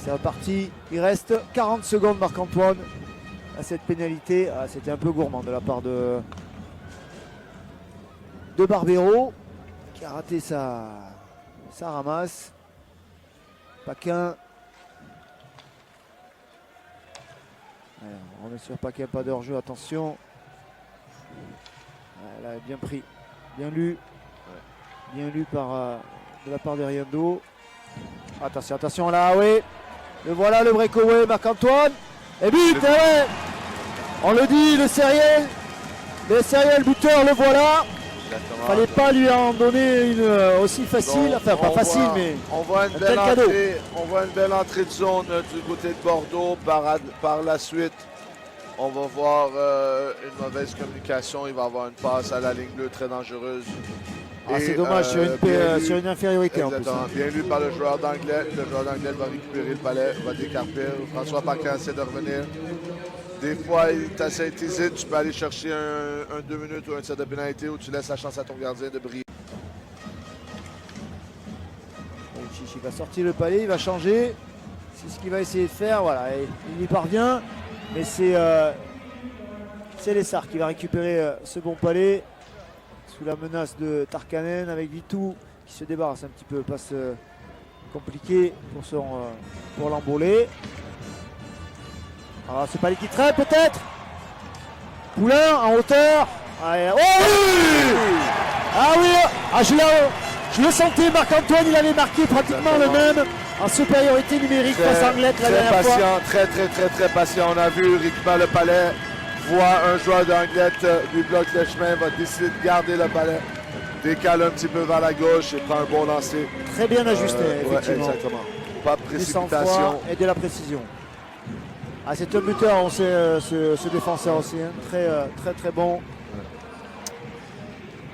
C'est reparti, il reste 40 secondes Marc-Antoine à cette pénalité. Ah, c'était un peu gourmand de la part de Barbero qui a raté sa ramasse. Paquin. Alors, on remet sur Paquin, pas de hors-jeu, attention. Elle a bien pris, bien lu. Bien lu de la part de Riendo. Attention, attention là, oui. Le voilà le breakaway, Marc-Antoine. Et but, ouais. On le dit, le sériel buteur, le voilà. Exactement. Fallait pas lui en donner une aussi facile, Donc, enfin pas facile, mais on voit une belle entrée, on voit une belle entrée de zone du côté de Bordeaux. Par la suite, on va voir une mauvaise communication. Il va avoir une passe à la ligne bleue très dangereuse. Ah, c'est dommage sur une infériorité en plus. Bien lu par le joueur d'anglais. Le joueur d'anglais va récupérer le palais, va décarper. François Paquin essaie de revenir. Des fois, il t'hésite, tu peux aller chercher un 2 minutes ou un set de pénalité où tu laisses la chance à ton gardien de briller. Chichi va sortir le palais, il va changer. C'est ce qu'il va essayer de faire. Voilà, il y parvient. Mais c'est Lessard qui va récupérer ce bon palais. Sous la menace de Tarkanen avec Vitou qui se débarrasse un petit peu. Passe compliqué pour l'emboler. Alors c'est pas l'équipe traite peut-être. Poulain en hauteur. Allez. Oh oui. Ah oui. Ah, je le sentais, Marc-Antoine, il avait marqué pratiquement le même en supériorité numérique face à Anglette la dernière fois. Très patient. On a vu Rickman le palais voit un joueur d'Anglette lui bloque le chemin, va décider de garder le palais, décale un petit peu vers la gauche et prend un bon lancer. Très bien ajusté, effectivement. Ouais, exactement. Pas de précipitation. Du sang-froid et de la précision. Ah, c'est un buteur, on sait, ce défenseur aussi, hein. Très bon. Ouais.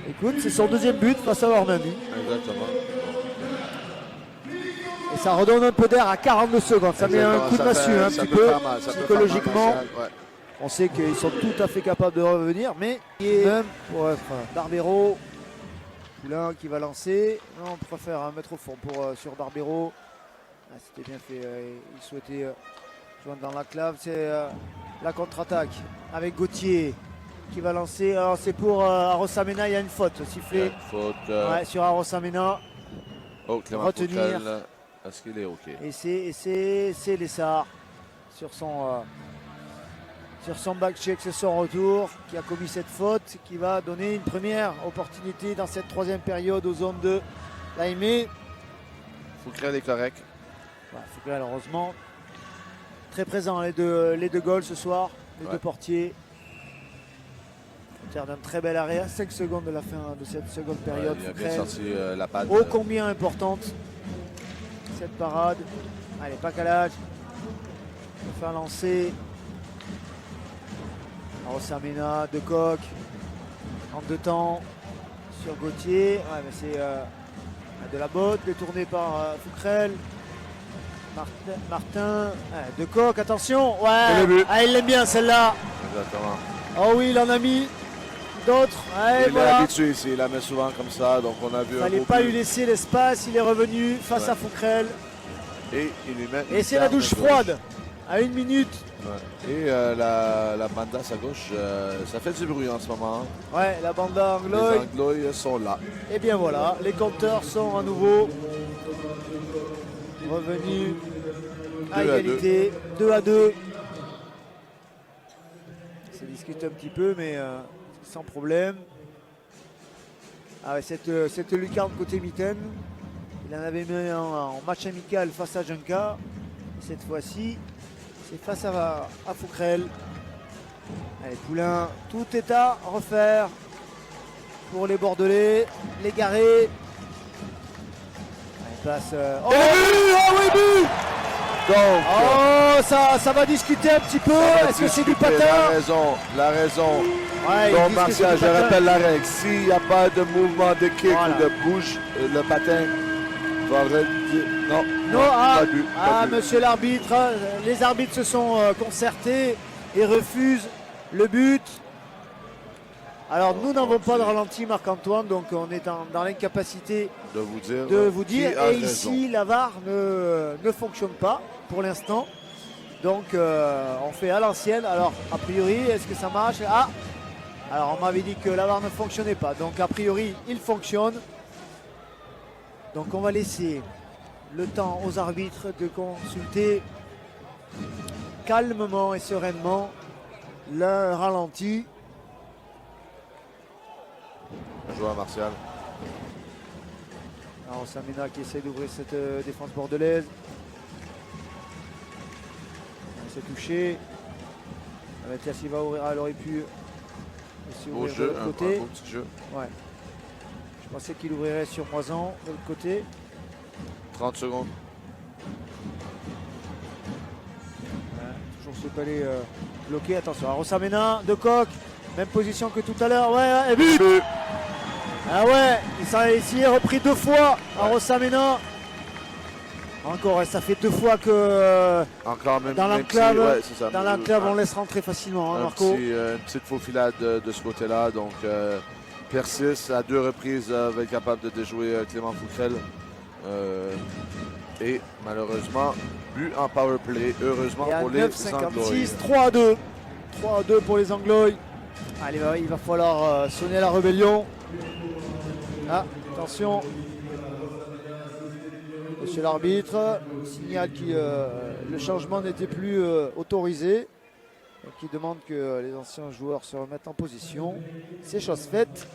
Écoute, c'est son deuxième but face à Normandie. Exactement. Et ça redonne un peu d'air à 42 secondes. Ça met un coup de massue un petit peu, psychologiquement. On sait qu'ils sont tout à fait capables de revenir, mais même pour être Barbero, Poulain qui va lancer. Non, on préfère mettre au fond sur Barbero. Ah, c'était bien fait, il souhaitait joindre dans la clave. C'est la contre-attaque avec Gauthier qui va lancer. Alors c'est pour Arosamena, il y a une faute sifflée. Sur Arosamena. Oh, Clément retenir. Est-ce qu'il est OK? Et c'est Lessard sur son back-check, c'est son retour qui a commis cette faute, qui va donner une première opportunité dans cette troisième période aux zones de l'AME. Fouquerel est correct. Fouquerel, heureusement. Très présent les deux goals ce soir, les deux portiers. Au terme d'un très bel arrêt à 5 secondes de la fin de cette seconde période. Il a bien sorti la patte. Ô combien importante cette parade. Allez, Pacalage. Il va faire lancer. Arosamena, De Coq, en deux temps sur Gauthier. Ouais, mais c'est de la botte, détourné par Fouquerel. Martin, De Coq, attention. Ouais, il l'aime bien celle-là. Exactement. Oh oui, il en a mis d'autres. Ouais, il est habitué ici, il la met souvent comme ça. Donc on a vu. Il ne fallait pas lui laisser l'espace, il est revenu face à Fouquerel. Et il lui met. Et c'est la douche froide à 1 minute. Ouais. Et la banda à gauche, ça fait du bruit en ce moment. Ouais, la banda angloise. Les Anglois sont là. Et bien voilà, les compteurs sont à nouveau revenus à égalité. 2-2. Ça discute un petit peu, mais sans problème. Ah ouais, cette lucarne côté Mitten, il en avait mis en match amical face à Junca. Cette fois-ci, c'est face à Fouquerel. Allez, Poulain, tout est à refaire pour les Bordelais, les Garés. Allez, passe. Oh oui, but! Donc, ça va discuter un petit peu. Est-ce que c'est du patin? La raison. Ouais, donc, Martial, je rappelle la règle. S'il n'y a pas de mouvement de kick ou de bouge, le patin va Non, pas but. Monsieur l'arbitre, les arbitres se sont concertés et refusent Le but. Alors nous n'avons pas de ralenti, Marc-Antoine, donc on est dans l'incapacité de vous dire. Et ici, la VAR ne fonctionne pas pour l'instant. Donc on fait à l'ancienne. Alors a priori, est-ce que ça marche? Ah, alors on m'avait dit que la VAR ne fonctionnait pas. Donc a priori, il fonctionne. Donc on va laisser le temps aux arbitres de consulter calmement et sereinement le ralenti. Joueur Martial. Alors Samina qui essaie d'ouvrir cette défense bordelaise. On s'est touché. Mathias il va ouvrir, elle aurait pu aussi ouvrir de l'autre côté. Un beau petit jeu. Ouais. Je pensais qu'il ouvrirait sur Moisan de l'autre côté. 30 secondes. Ouais, toujours ce palais bloqué. Attention, Rosamena, De Kock. Même position que tout à l'heure. Ouais, et but. Ah ouais, il s'y est repris 2 fois à Rosamena. Encore, ça fait 2 fois que encore même, dans l'enclave, ouais, dans l'enclave on laisse rentrer facilement, hein, Marco. Une petite faufilade de ce côté-là. Donc Persis à 2 reprises va être capable de déjouer Clément Fouquel. Et malheureusement, but en power play. Heureusement pour les Anglois. 3-2. 3-2 pour les Anglois. Allez, il va falloir sonner la rébellion. Ah, attention. Monsieur l'arbitre signale que le changement n'était plus autorisé. Donc il demande que les anciens joueurs se remettent en position. C'est chose faite.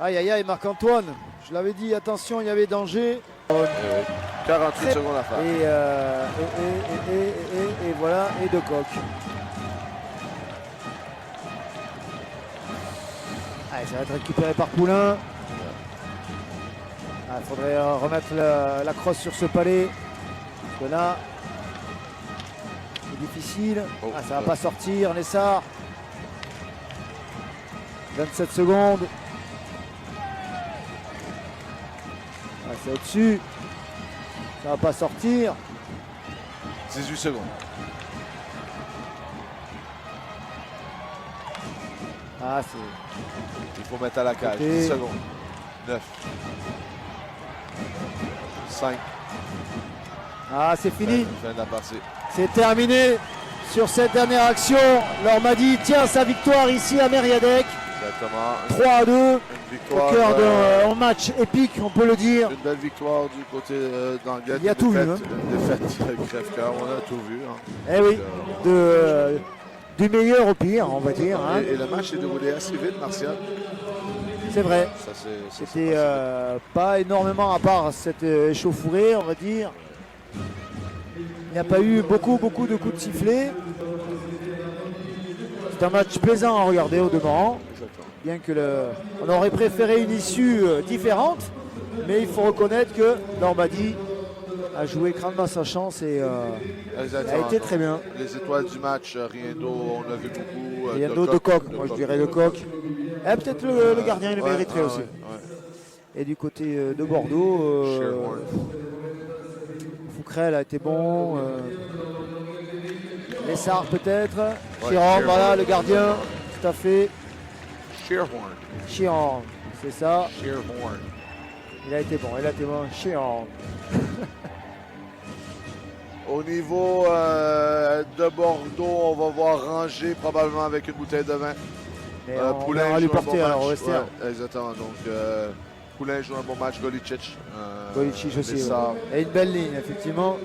Aïe aïe aïe, Marc-Antoine. Je l'avais dit, attention, il y avait danger. 48 secondes à faire. Et voilà, et De Kock. Allez, ça va être récupéré par Poulain. Il faudrait remettre la crosse sur ce palais. Parce que là, c'est difficile. Ça va pas sortir, Nessar. 27 secondes. C'est au-dessus. Ça va pas sortir. 18 secondes. Il faut mettre à la cage. 10 secondes. 9. 5. C'est fini. Fin de la partie. C'est terminé sur cette dernière action. Normandie tient sa victoire ici à Mériadec. Exactement. 3-2. Victoire, au cœur d'un match épique, on peut le dire. Une belle victoire du côté d'Anglette. Il y a tout vu. Une défaite crève-cœur, on a tout vu. Eh oui, du meilleur au pire, on va dire. Et le match est déroulé assez vite, Martial. C'est vrai. C'était pas énormément, à part cette échauffourée, on va dire. Il n'y a pas eu beaucoup de coups de sifflet. C'est un match plaisant à regarder au demeurant. Bien que on aurait préféré une issue différente, mais il faut reconnaître que Normandie a joué grandement sa chance et a été très bien. Les étoiles du match, Riendo, on l'a vu beaucoup. Riendo, De Kock, moi je dirais De Kock. Et peut-être le gardien, il le mériterait aussi. Et du côté de Bordeaux, Fouquel a été bon. Lessard peut-être. Chiron, voilà le gardien, tout à fait. Chiron, c'est ça. Il a été bon, Chiron. Au niveau de Bordeaux, on va voir Ranger probablement avec une bouteille de vin. Poulain va lui porter alors au vestiaire. Exactement, donc Poulain joue un bon match, Golicic. Golicic aussi. Et une belle ligne, effectivement.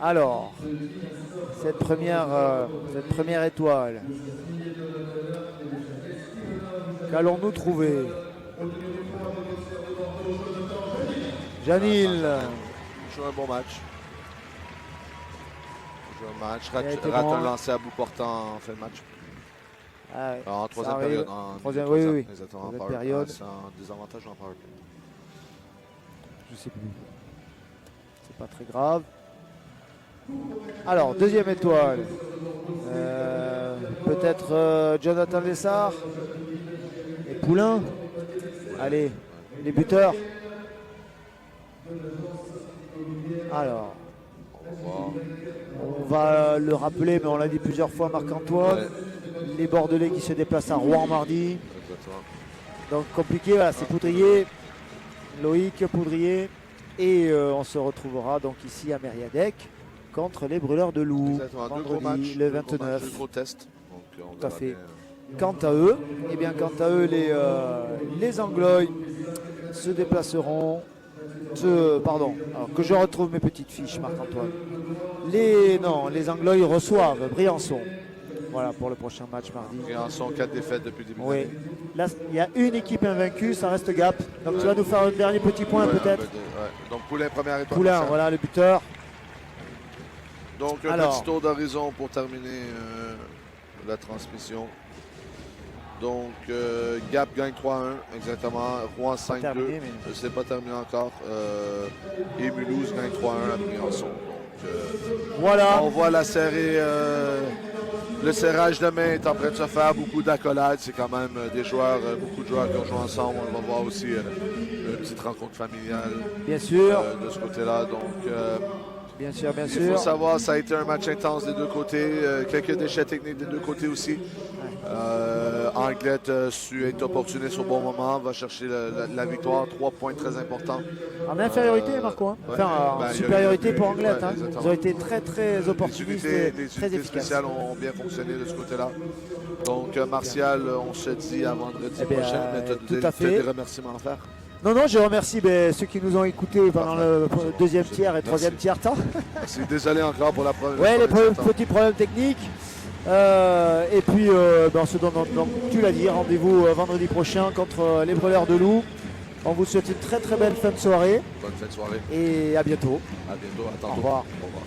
Alors, cette première étoile. Qu'allons-nous trouver? Janil. Joue un bon match. Rate un lancer à bout portant en fin de match. En troisième période. Oui. Exactement. Période. C'est un désavantage en power play. Je sais plus. C'est pas très grave. Alors, deuxième étoile. Peut-être Jonathan Lessard et Poulain. Allez, les buteurs. Alors. On va voir. va le rappeler, mais on l'a dit plusieurs fois, Marc-Antoine. Ouais. Les Bordelais qui se déplacent à Rouen mardi. Exactement. Donc compliqué, voilà, c'est Poudrier, Loïc Poudrier. Et on se retrouvera donc ici à Mériadec contre les Brûleurs de Loup. Exactement. Deux gros Vendredi, matchs, le deux gros 29. matchs, deux gros tests. Donc, on Tout à verra fait. bien. Quant à eux, les Anglois se déplaceront. Pardon, alors que je retrouve mes petites fiches, Marc-Antoine. Les Anglois reçoivent Briançon. Voilà pour le prochain match mardi. Briançon, 4 défaites depuis le début de Oui. l'année. Là, il y a une équipe invaincue, ça reste Gap. Donc tu vas nous faire un dernier petit point Ouais, peut-être. ouais. Donc Poulain, première étoile. Poulain, voilà le buteur. Donc un Alors. petit tour d'horizon pour terminer la transmission. Donc Gap gagne 3-1, exactement. Rouen 5-2. terminé, mais- C'est pas terminé encore. Et Mulhouse gagne 3-1 à Briançon. Donc Voilà. on voit la série. Le serrage de main est en train de se faire. Beaucoup d'accolades. C'est quand même des joueurs, beaucoup de joueurs qui ont joué ensemble. On va voir aussi une petite rencontre familiale Bien sûr. de ce côté-là. Donc Bien sûr, bien il faut sûr. savoir, ça a été un match intense des deux côtés. Quelques déchets techniques des deux côtés aussi. Anglette a su être opportuniste au bon moment, va chercher la victoire, 3 points très importants. En infériorité, Marco. Hein. Ouais. Enfin, en Ben, il y a supériorité eu- pour Anglette. ouais, hein. exactement. Ils ont été très, très opportunistes et Les très unités efficaces. spéciales ont bien fonctionné de ce côté-là. Donc, Martial, on se dit à vendredi Eh bien, prochain, mais tout tu à as fait. des remerciements à faire. Non, je remercie ceux qui nous ont écoutés pendant le deuxième tiers et troisième Merci. tiers temps. Merci. Désolé encore pour la première. Ouais, les petits problèmes techniques. Et puis, on se donne, donc, tu l'as dit, rendez-vous vendredi prochain contre les Brûleurs de Loup. On vous souhaite une très très belle fin de soirée Bonne fin de soirée. et à bientôt. À bientôt. À tantôt. Au revoir. Au revoir.